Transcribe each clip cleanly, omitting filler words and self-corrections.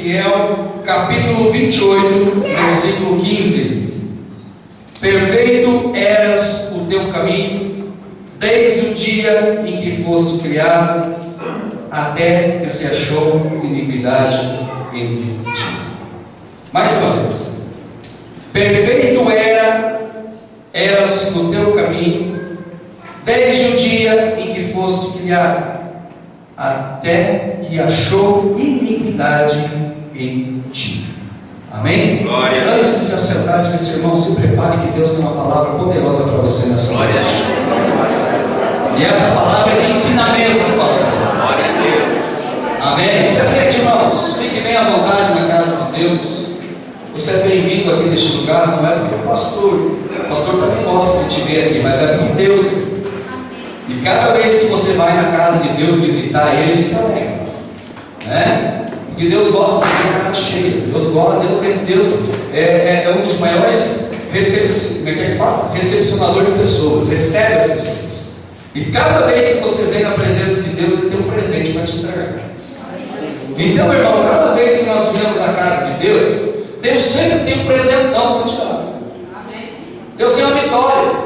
Ezequiel, capítulo 28, versículo 15. Perfeito eras o teu caminho, desde o dia em que foste criado, até que se achou iniquidade em ti. Mais uma vez. Perfeito eras no teu caminho, desde o dia em que foste criado, até que achou iniquidade em ti. Amém? Glória. Antes de se assentar, nesse irmão, se prepare que Deus tem uma palavra poderosa para você nessa noite. E essa palavra é de ensinamento, por favor. Glória a Deus. Amém? Se aceite, irmãos. Fique bem à vontade na casa de Deus. Você é bem-vindo aqui neste lugar, não é porque o pastor também gosta de te ver aqui, mas é porque Deus. E cada vez que você vai na casa de Deus visitar Ele se alegra, né? Porque Deus gosta de ter a casa cheia. Deus é um dos maiores recepcionador de pessoas, recebe as pessoas. E cada vez que você vem na presença de Deus, Ele tem um presente para te entregar. Então, meu irmão, cada vez que nós viemos à casa de Deus, Deus sempre tem um presentão para te dar. Deus tem uma vitória.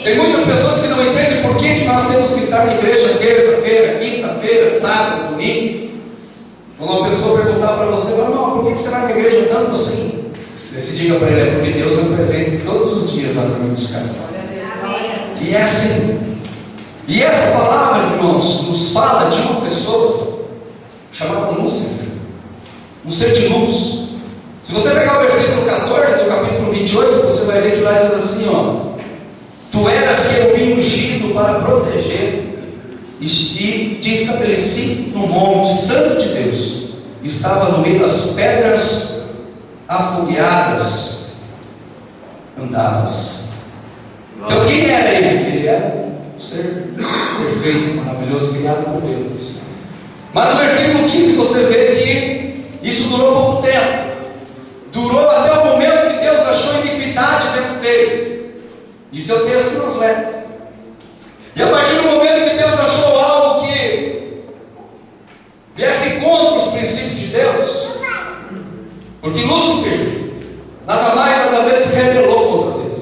Tem muitas pessoas que não entendem por que nós temos que estar na igreja terça-feira, quinta-feira, sábado, domingo. Quando uma pessoa perguntar para você, não, por que você vai na igreja tanto assim? Você diga para ele, é porque Deus tem um presente todos os dias lá para me buscar. E é assim. E essa palavra, irmãos, nos fala de uma pessoa chamada Lúcifer, um ser de luz. Se você pegar o versículo 14 do capítulo 28, você vai ver que lá diz assim, ó: tu eras querubim ungido para proteger, e te estabeleci no monte santo de Deus, estava no meio das pedras afogueadas, andavas. Então quem era ele? Ele era um ser perfeito, maravilhoso, criado por Deus. Mas no versículo 15 você vê que isso durou pouco tempo. Durou até o momento que Deus achou iniquidade dentro dele. Isso é o texto que nós lemos. E a partir do momento que Deus achou algo que viesse contra os princípios de Deus, porque Lúcifer nada mais, nada menos se rebelou contra Deus,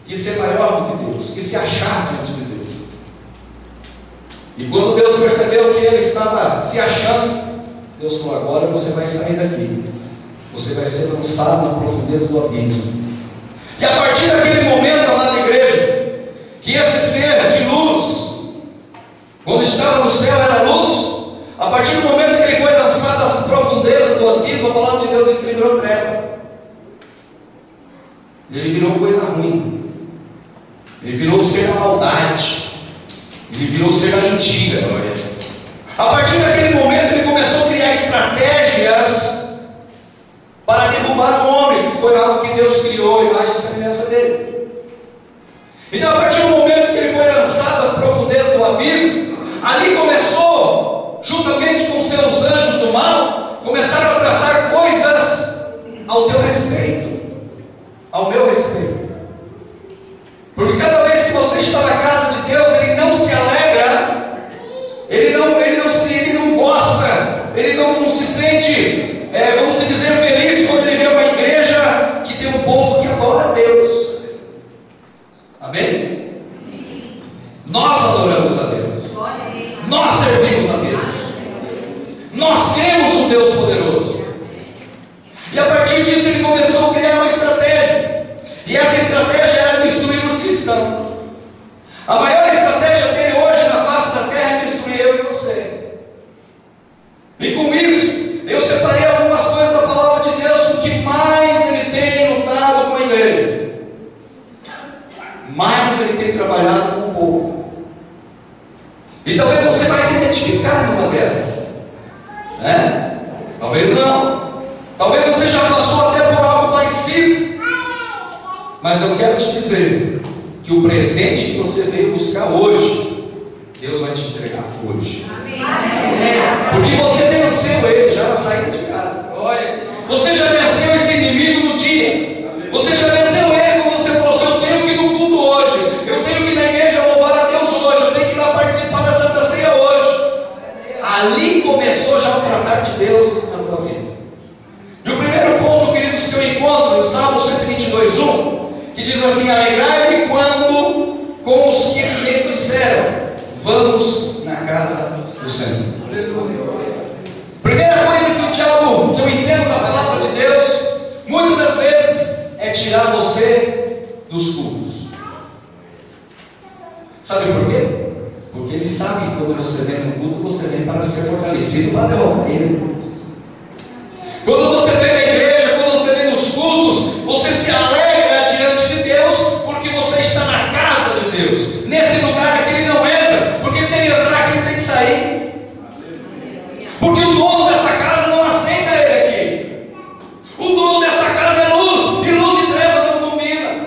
quis ser maior do que Deus, quis se achar diante de Deus. E quando Deus percebeu que ele estava se achando, Deus falou: agora você vai sair daqui, você vai ser lançado na profundeza do abismo. E a partir daquele momento lá na igreja, que esse ser de luz, quando estava no céu era luz, a partir do momento que ele foi lançado às profundezas do abismo, a palavra de Deus diz que ele virou treva. Ele virou coisa ruim. Ele virou o ser da maldade. Ele virou o ser da mentira. A partir daquele momento ele começou a criar estratégias para derrubar o homem, que foi algo que Deus criou, a imagem e semelhança dele. Então, a partir do momento que ele foi lançado às profundezas do abismo, ali começou, juntamente com seus anjos do mal, começaram a traçar coisas ao teu respeito, ao meu respeito. Porque cada vez que você está na casa de Deus, ele não se alegra, ele não gosta, ele não se sente, vamos dizer, feliz quando ele vê uma igreja que tem um povo que adora a Deus. Amém? Nós adoramos a Deus, nós servimos a Deus, nós temos um Deus poderoso. E a partir disso ele começou a criar uma estratégia, e essa estratégia era destruir os cristãos. A maior estratégia dele hoje na face da terra é destruir eu e você. E com isso eu separei algumas coisas da palavra de Deus com que mais ele tem lutado com a igreja, mais ele tem trabalhado com o povo. E talvez você vai se identificar numa delas, né? Talvez não. Talvez você já passou até por algo parecido. Mas eu quero te dizer que o presente que você veio buscar hoje, Deus vai te entregar hoje. Porque você venceu ele já na saída de casa. Você já venceu esse inimigo no dia. Você já venceu ele quando você falou assim: eu tenho que ir no culto hoje, eu tenho que ir na igreja louvar a Deus hoje, eu tenho que ir lá participar da Santa Ceia hoje. Ali começou já o tratar de Deus na tua vida. 22:1, que diz assim: alegrai-me quando com os que me disseram, vamos na casa do Senhor. Primeira coisa que o diabo, que eu entendo da palavra de Deus, muitas das vezes é tirar você dos cultos. Sabe por quê? Porque ele sabe que quando você vem no culto, você vem para ser fortalecido, para derrotar ele. Quando você vem na igreja, quando você vem nos cultos, você se alegra diante de Deus, porque você está na casa de Deus. Nesse lugar aqui ele não entra, porque se ele entrar aqui ele tem que sair. Porque o dono dessa casa não aceita ele aqui. O dono dessa casa é luz, e luz e trevas não combinam.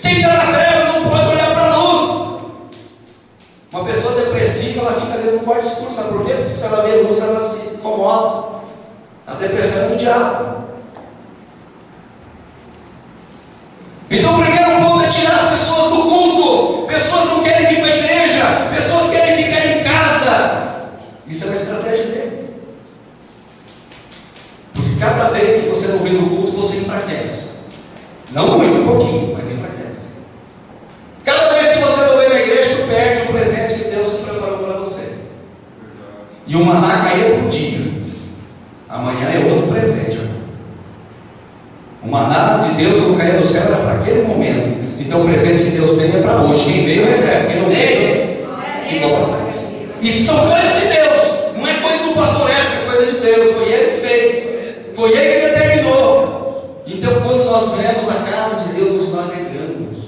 Quem está na treva não pode olhar para a luz. Uma pessoa depressiva, ela fica dentro do quarto escuro, sabe por quê? Porque se ela vê a luz, ela se incomoda. A depressão é do diabo. Então o primeiro ponto é tirar as pessoas do culto. Pessoas não querem vir para a igreja, pessoas querem ficar em casa. Isso é uma estratégia dele. Porque cada vez que você não vem no culto, você enfraquece. Não muito, um pouquinho, mas enfraquece. Cada vez que você não vem na igreja, tu perde o presente que Deus se preparou para você. E o maná caiu por dia. Amanhã é outro presente. O maná de Deus não caiu do céu, era para aquele momento. Então o presente que Deus tem é para hoje. Quem veio recebe, quem não veio fica para trás. Isso são coisas de Deus, não é coisa do pastor Edson, é coisa de Deus. Foi ele que fez, foi ele que determinou. Então quando nós vemos a casa de Deus, nos alegramos,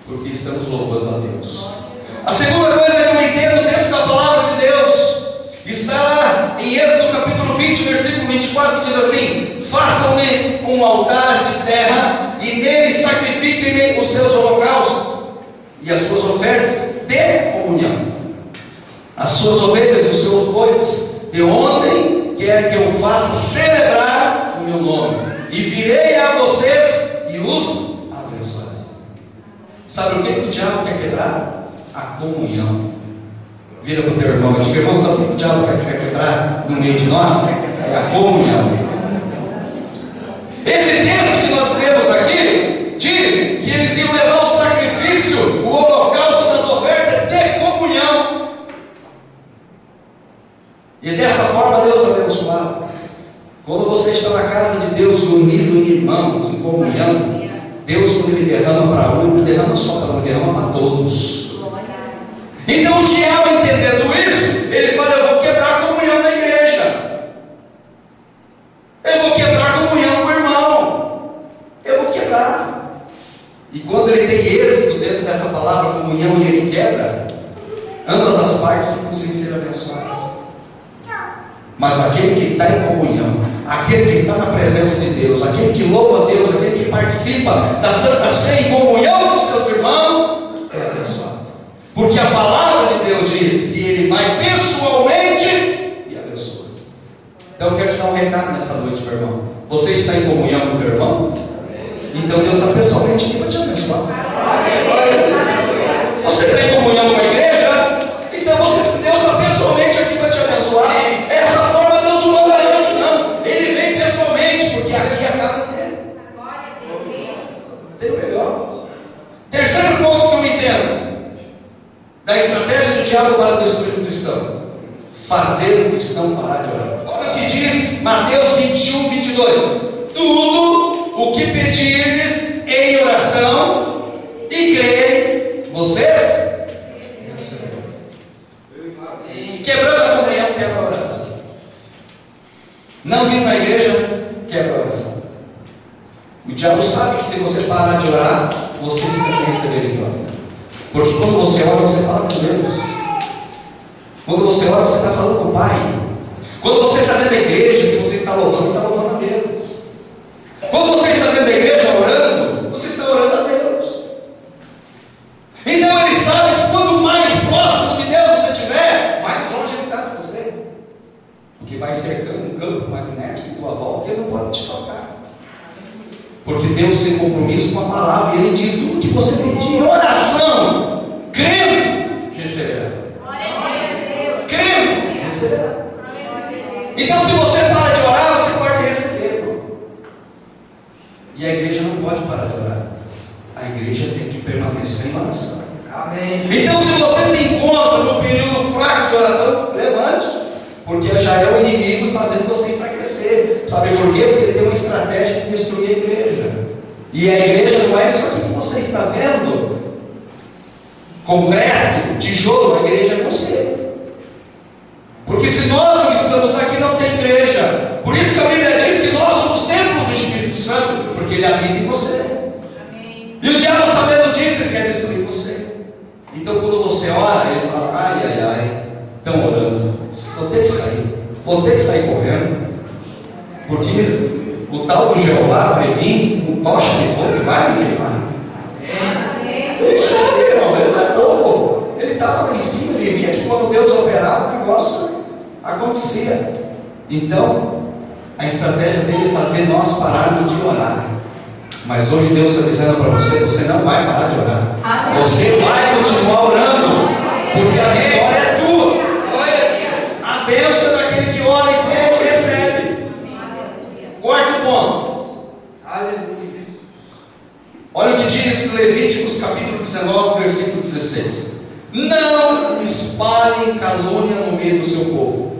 porque estamos louvando a Deus. A segunda coisa que eu entendo dentro da palavra de Deus está lá em Êxodo capítulo 20, versículo 24, que diz assim: façam-me um altar de terra e nele sacrifiquem-me os seus holocaustos e as suas ofertas de comunhão, as suas ovelhas e os seus bois, de ontem quer que eu faça celebrar o meu nome, e virei a vocês e os abençoarei. Sabe o que o diabo quer quebrar? A comunhão. Vira para o teu irmão e diga: irmão, sabe o que o diabo quer quebrar no meio de nós? É a comunhão. Esse texto que nós lemos aqui diz que eles iam levar o sacrifício, o holocausto das ofertas de comunhão. E dessa forma Deus abençoava. Quando você está na casa de Deus, unido em irmãos, em comunhão, Deus, quando Ele derrama para um, Ele derrama só para um, Ele derrama para todos. Então o diabo, entendendo isso, ele fala: eu vou quebrar a comunhão da igreja, eu vou quebrar a comunhão com o irmão, eu vou quebrar. E quando ele tem êxito dentro dessa palavra comunhão e ele quebra, ambas as partes ficam sem ser abençoadas. Mas aquele que está em comunhão, aquele que está na presença de Deus, aquele que louva a Deus, aquele que participa da Santa Ceia em comunhão com seus irmãos, é abençoado. Porque a palavra de Deus diz que Ele vai pessoalmente e abençoa. Então eu quero te dar um recado nessa noite, meu irmão. Você está em comunhão com o teu irmão? Então Deus está pessoalmente aqui para te abençoar. Você está em comunhão com a igreja? Então Deus está pessoalmente aqui para te abençoar. Essa forma Deus não manda anjo, não. Ele vem pessoalmente, porque aqui é a casa dele. Tem o melhor. Terceiro ponto que eu entendo da estratégia do diabo para destruir o cristão: fazer o cristão parar de orar. Olha o que diz Mateus 21, 22: tudo o que pedirdes em oração e crerem, vocês quebrando a comunhão, quebra a oração. Não vir na igreja, quebra a oração. O diabo sabe que se você parar de orar, você fica sem receber vitória. Porque quando você ora, você fala com Deus. Quando você ora, você está falando com o Pai. Quando você está dentro da igreja, que você está louvando, você está louvando a Deus. Quando você está dentro da igreja orando, você está orando a Deus. Então ele sabe que quanto mais próximo de Deus você estiver, mais longe Ele está de você. Porque vai cercando um campo magnético em tua volta que Ele não pode te tocar. Porque Deus tem compromisso com a palavra, e Ele diz: tudo que você pedir em oração, crendo, receberá. Crendo, receberá. Então, se você para de orar, você pode receber. E a igreja não pode Sabe por quê? Porque ele tem uma estratégia de destruir a igreja. E a igreja não é isso aqui que você está vendo, concreto, tijolo. A igreja é você. Porque se nós não estamos aqui, não tem igreja. Por isso que a Bíblia diz que nós somos templos do Espírito Santo, porque ele habita em você. Amém. E o diabo, sabendo disso, ele quer destruir você. Então quando você ora, ele fala: ai, ai, ai, estão orando, vou ter que sair correndo, porque o tal do Jeová vai vir, um tocha de fogo e vai me queimar. Ele sabe, irmão, ele não é bobo. Ele estava lá em cima, ele via que quando Deus operava, o negócio acontecia. Então, a estratégia dele é fazer nós pararmos de orar. Mas hoje Deus está dizendo para você: você não vai parar de orar. Você vai continuar orando, porque a vitória é tua. A bênção é daquele que ora e pede e recebe. Quarto ponto. Olha o que diz Levíticos capítulo 19, versículo 16: não espalhem calúnia no meio do seu povo.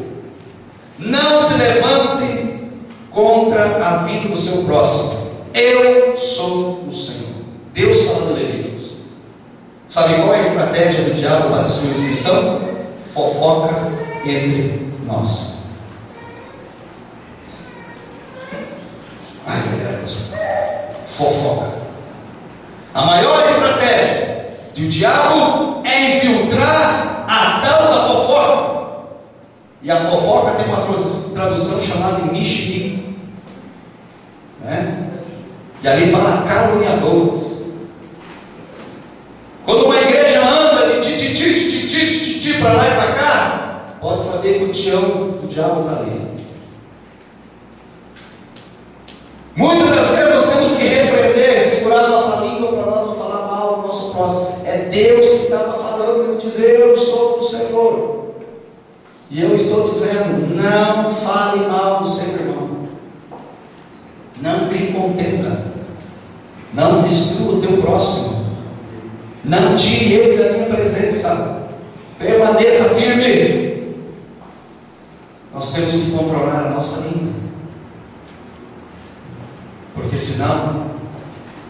Não se levantem contra a vida do seu próximo. Eu sou o Senhor. Deus falando em Levíticos. Sabe qual é a estratégia do diabo para destruir os cristãos? Fofoca entre nós. Ai, meu Deus. Fofoca. A maior estratégia do diabo é infiltrar a tal da fofoca. E a fofoca tem uma tradução chamada mexerico, né? E ali fala caluniadores. Quando uma igreja anda de titi para lá e para cá, pode saber que o diabo está ali. Muitas das vezes nós temos que repreender, segurar a nossa língua para nós não falar mal do nosso próximo. É Deus que estava falando e dizer: eu sou o Senhor. E eu estou dizendo: não fale mal do seu irmão. Não crie contenda. Não destrua o teu próximo. Não tire ele da minha presença. Permaneça firme. Nós temos que controlar a nossa língua, porque senão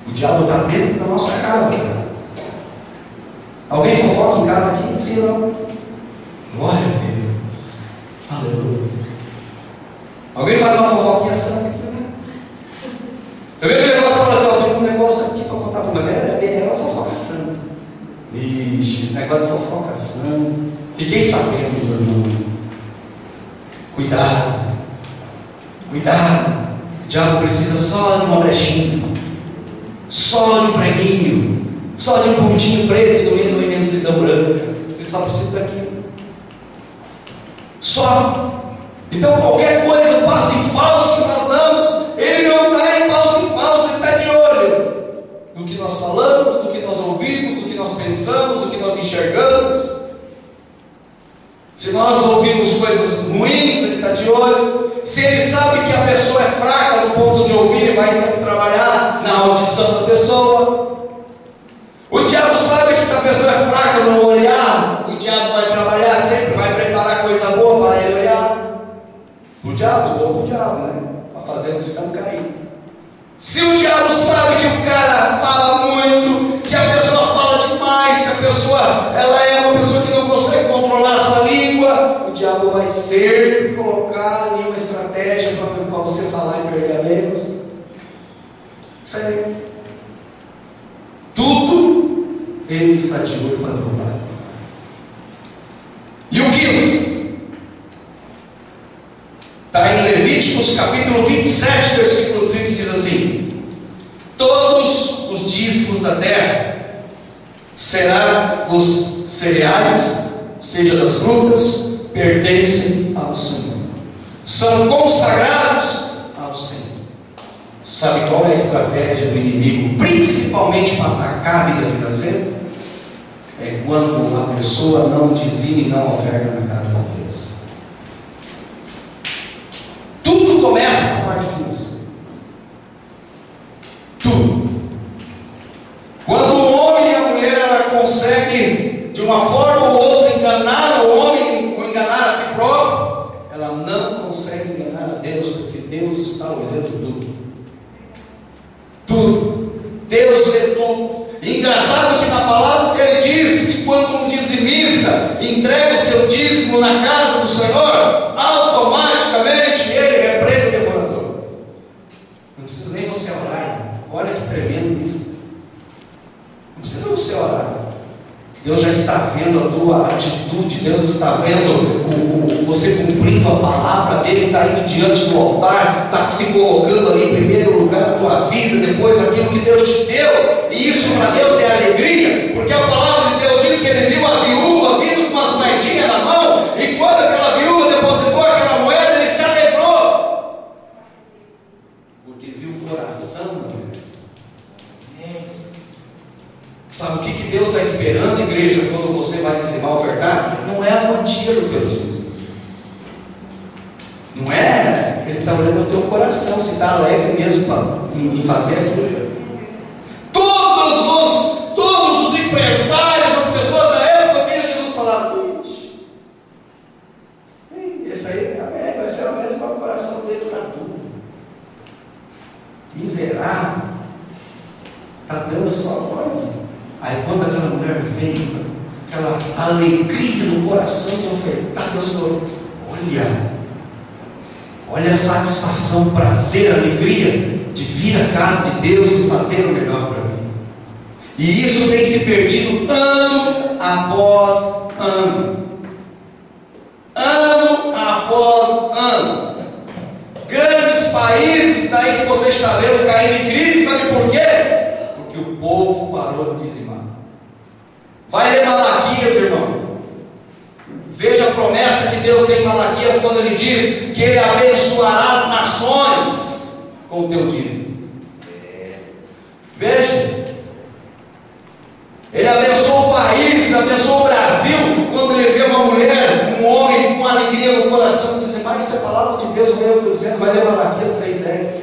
o diabo está dentro da nossa casa. Alguém fofoca em casa aqui? Sim ou não? Glória a Deus. Aleluia. Alguém faz uma fofoquinha santa aqui? Eu vejo o negócio e falo assim: tem um negócio aqui para contar para você. É uma fofoca santa. Ixi, esse negócio de fofoca santa. Fiquei sabendo, meu irmão. Cuidado. Cuidado. O diabo precisa só de uma brechinha, só de um preguinho, só de um pontinho preto no meio da imensidão branca. Ele só precisa daquilo. Só. Então qualquer coisa, passo em falso que nós damos, ele não está em passo em falso, ele está de olho no que nós falamos, no que nós ouvimos, no que nós pensamos, no que nós enxergamos. Se nós ouvimos coisas ruins, ele está de olho. Se ele sabe que a pessoa é fraca no ponto de ouvir, ele vai trabalhar na audição da pessoa. O diabo sabe que se a pessoa é fraca no olhar, o diabo vai trabalhar sempre, vai preparar coisa boa para ele olhar. O diabo, bom para o diabo, né? Para fazer o cristão cair. Se o diabo sabe que o cara fala muito, que a pessoa fala demais, que a pessoa ela é uma pessoa que não consegue controlar a sua língua, o diabo vai sempre colocar em uma estratégia para você falar em pergamenos. Sério. Tudo ele está de olho para derrubar. E o quinto está em Levíticos capítulo 27, versículo 30, que diz assim: todos os dízimos da terra, será dos cereais, seja das frutas, pertencem ao Senhor, são consagrados ao Senhor. Sabe qual é a estratégia do inimigo, principalmente para atacar a vida financeira? É quando a pessoa não dizime e não oferta na casa de Deus. Tudo começa com a parte financeira. Tudo. Quando o homem e a mulher ela consegue de uma forma ou outra enganar o homem ou enganar a si próprio, ela não consegue enganar a Deus, porque Deus Deus está olhando tudo. Tudo. Deus vê tudo. E engraçado que na palavra ele diz que quando um dizimista entrega o seu dízimo na casa do Senhor, automaticamente ele repreende o devorador. Não precisa nem você orar. Olha que tremendo isso. Não precisa você orar. Deus já está vendo a tua atitude. Deus está vendo você cumprindo a palavra dele, está indo diante do altar, está se colocando ali em primeiro lugar a tua vida, depois aquilo que Deus te deu. E isso para Deus é alegria, porque a palavra de Deus diz que ele viu a viúva vindo com umas moedinhas na mão, e quando aquela viúva depositou aquela moeda, ele se alegrou, porque viu o coração da mulher. Sabe o que Deus está esperando, igreja, quando você vai dizimar, ofertar? Não é a quantia do teu dízimo. Não é, ele está olhando o teu coração, se está alegre mesmo em fazer aquilo. Todos os empresários, as pessoas da época, viam Jesus falar: esse aí vai ser o mesmo coração dele para tudo. Miserável, está dando só glória. Aí quando aquela mulher veio, aquela alegria no coração de ofertar, Deus falou: olha a satisfação, prazer, alegria de vir à casa de Deus e fazer o melhor para mim. E isso tem se perdido ano após ano. Ano após ano. Grandes países daí que você está vendo caindo em crise, sabe por quê? Porque o povo parou de dizimar. Vai ler Malaquias, irmão. Veja a promessa que Deus tem em Malaquias quando ele diz que ele abençoará as nações com o teu dízimo. Veja, ele abençoou o país, abençoou o Brasil, quando ele vê uma mulher, um homem com alegria no coração, diz: mas isso é palavra de Deus mesmo, estou dizendo, vai ler Malaquias 3:10.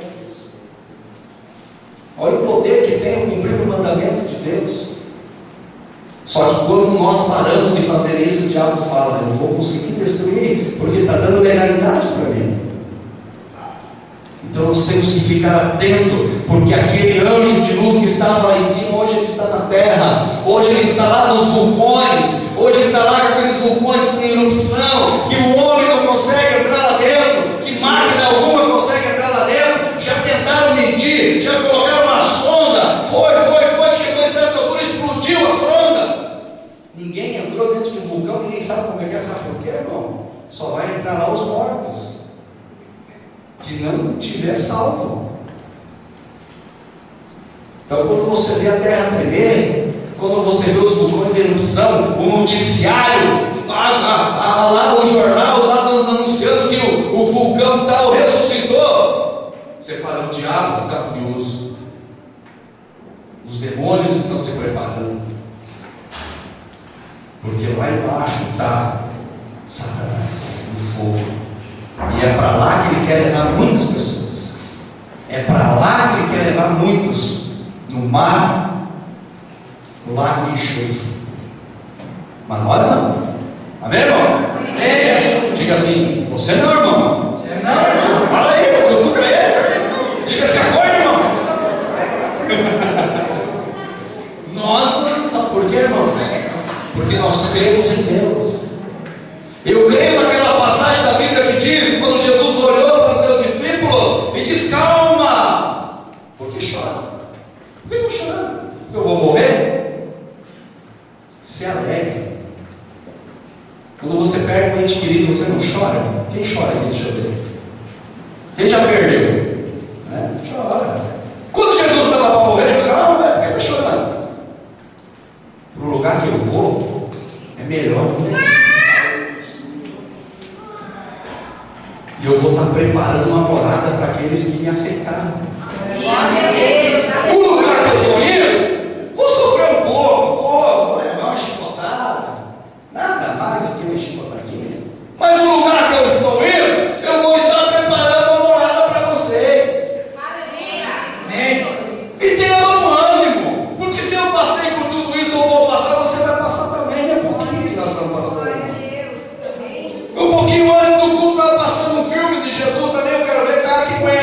Olha o poder que tem em cumprir o mandamento de Deus. Só que quando nós paramos de fazer isso, o diabo fala: eu vou conseguir destruir, porque está dando legalidade para mim. Então nós temos que ficar atentos, porque aquele anjo de luz que estava lá em cima, hoje ele está na terra, hoje ele está lá nos vulcões, hoje ele está lá com aqueles vulcões em erupção, que o homem não consegue entrar lá dentro, que máquina alguma consegue entrar lá dentro. Já tentaram medir, já colocaram uma sonda, foi, que chegou em certa altura, explodiu a sonda. Ninguém entrou dentro de um vulcão, ninguém sabe como é que é, sabe por quê, irmão? Só vai entrar lá os mortos, que não tiver salvo. Então, quando você vê a terra tremer, quando você vê os vulcões em erupção, o noticiário, lá no jornal, lá anunciando que o vulcão tal ressuscitou, você fala: o diabo está furioso, os demônios estão se preparando, porque lá embaixo está Satanás, no fogo. E é para lá que ele quer levar muitas pessoas. É para lá que ele quer levar muitos. No mar, no lago de enxofre. Mas nós não. Amém, irmão? Amém. Diga assim: você não, irmão. Você não, irmão. Fala aí, eu cutuca ele. Diga assim: acorda, irmão. Nós não. Sabe por quê, irmãos? Porque nós cremos em Deus. Eu creio naquela passagem da Bíblia que diz, quando Jesus olhou para os seus discípulos e disse: calma, por que chora? Por que estão chorando? Porque eu vou morrer? Se alegre. Quando você perde um ente querido, você não chora? Quem chora aqui? Deixa eu ver. Quem já perdeu? Chora. Quando Jesus estava para morrer, ele falou: calma, por que está chorando? Para o lugar que eu vou, é melhor do que e eu vou estar preparando uma morada para aqueles que me aceitaram. O lugar que eu estou indo, vou sofrer um pouco, vou levar uma chicotada, nada mais do que uma chicotadinha. Mas o lugar que eu estou indo, eu vou estar preparando uma morada para vocês. E tenha um ânimo, porque se eu passei por tudo isso, eu vou passar, você vai passar também. É um pouquinho que nós estamos passando. Um pouquinho antes do culto, estava passando um filme de Jesus ali. Eu quero ver cara que conhece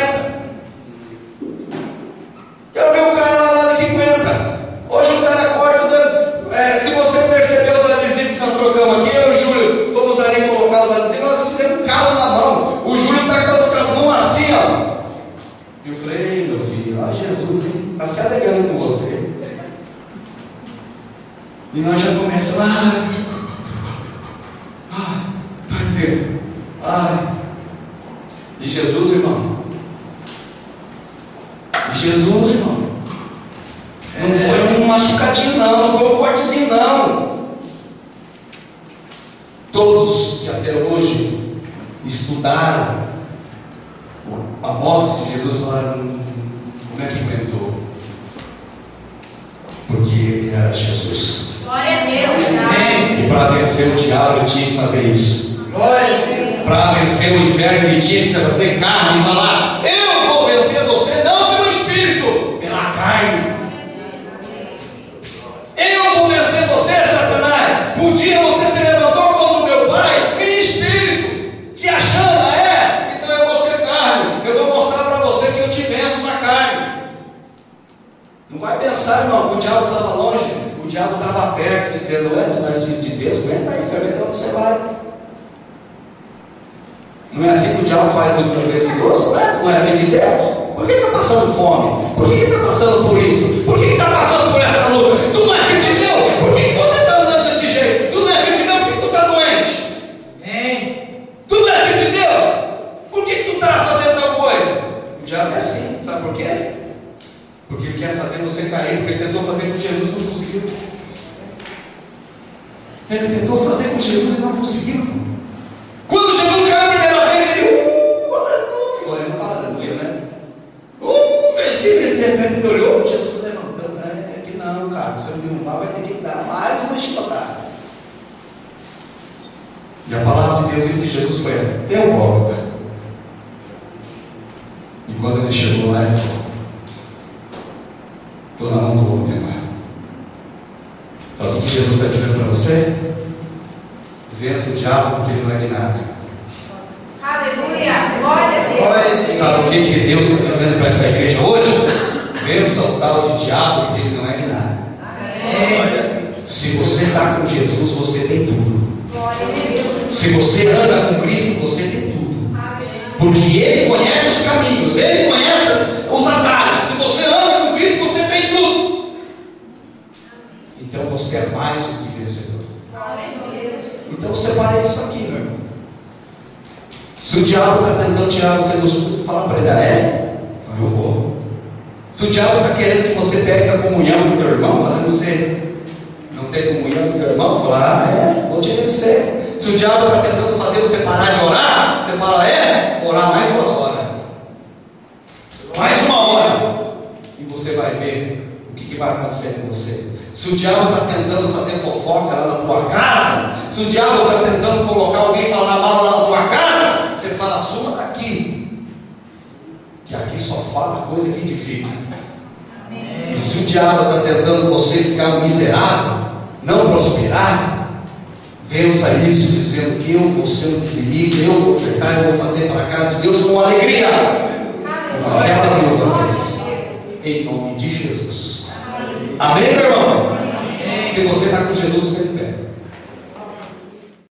E eu falei: ei, meu filho, ó, Jesus está se alegrando com você. E nós já começamos: Pai Pedro, e Jesus, irmão, não foi um machucadinho não foi um cortezinho não. Todos que até hoje estudaram a morte de Jesus falaram: como é que aguentou? Porque ele era Jesus. Glória a Deus. E para vencer o diabo ele tinha que fazer isso. Glória a Deus. Para vencer o inferno ele tinha que se fazer carne e falar: eu vou vencer você não pelo Espírito, pela carne. Eu vou vencer você, Satanás. Um dia você se levantou contra o meu Pai em espírito, se achando: então eu vou ser carne, eu vou mostrar para você que eu te venço na carne. Não vai pensar, irmão, que o diabo estava longe, o diabo estava perto, dizendo: tu és filho de Deus, aguenta aí, quer ver até onde você vai. Não é assim que o diabo faz muitas vezes conosco, né? Tu não é filho de Deus? Por que está passando fome? Por que está passando por isso? Por que está passando por essa luta? Tu não é filho de Deus? Por que você está andando desse jeito? Tu não é filho de Deus? Por que tu está doente? Tu não é filho de Deus? Por que tu está fazendo tal coisa? O diabo é assim, sabe por quê? Porque ele quer fazer você cair, porque ele tentou fazer com Jesus e não conseguiu. Ele tentou fazer com Jesus e não conseguiu. Quando Jesus caiu a primeira vez, ele aleluia, não fala aleluia, né? Esse de repente ele olhou, Jesus se levantando, é que não, cara, se eu me derrubar vai ter que dar mais uma chicotada. E a palavra de Deus diz que Jesus foi até o Gólgota. E quando ele chegou lá, ele falou: estou na mão do homem agora. Sabe o que Jesus está dizendo para você? Vença o diabo porque ele não é de nada. Aleluia, glória a Deus. Sabe o que Deus está dizendo para essa igreja hoje? Vença o tal de diabo porque ele não é de nada. Se você está com Jesus, você tem tudo. Se você anda com Cristo, você tem tudo. Porque Ele conhece os caminhos, Ele conhece os atalhos. Se você anda com Cristo, você tem tudo. Então você é mais do que vencedor. Então separe isso aqui, meu irmão. Se o diabo está tentando tirar você do escuro, fala para ele: então eu vou. Se o diabo está querendo que você perca a comunhão com o teu irmão, fazendo você não ter comunhão com o teu irmão, fala: vou te vencer. Se o diabo está tentando fazer você parar de orar, você fala: vou orar mais 2 horas, mais 1 hora, e você vai ver o que vai acontecer com você. Se o diabo está tentando fazer fofoca lá na tua casa, se o diabo está tentando colocar alguém falar mal lá na tua casa, você fala: suma daqui, que aqui só fala coisa que edifica. E se o diabo está tentando você ficar miserável, não prosperar, vença isso dizendo: que eu vou ser um dizimista, eu vou ofertar, eu vou fazer para a casa de Deus com alegria, como aquela viúva fez, em nome de Jesus. Amém, meu irmão? Se você está com Jesus,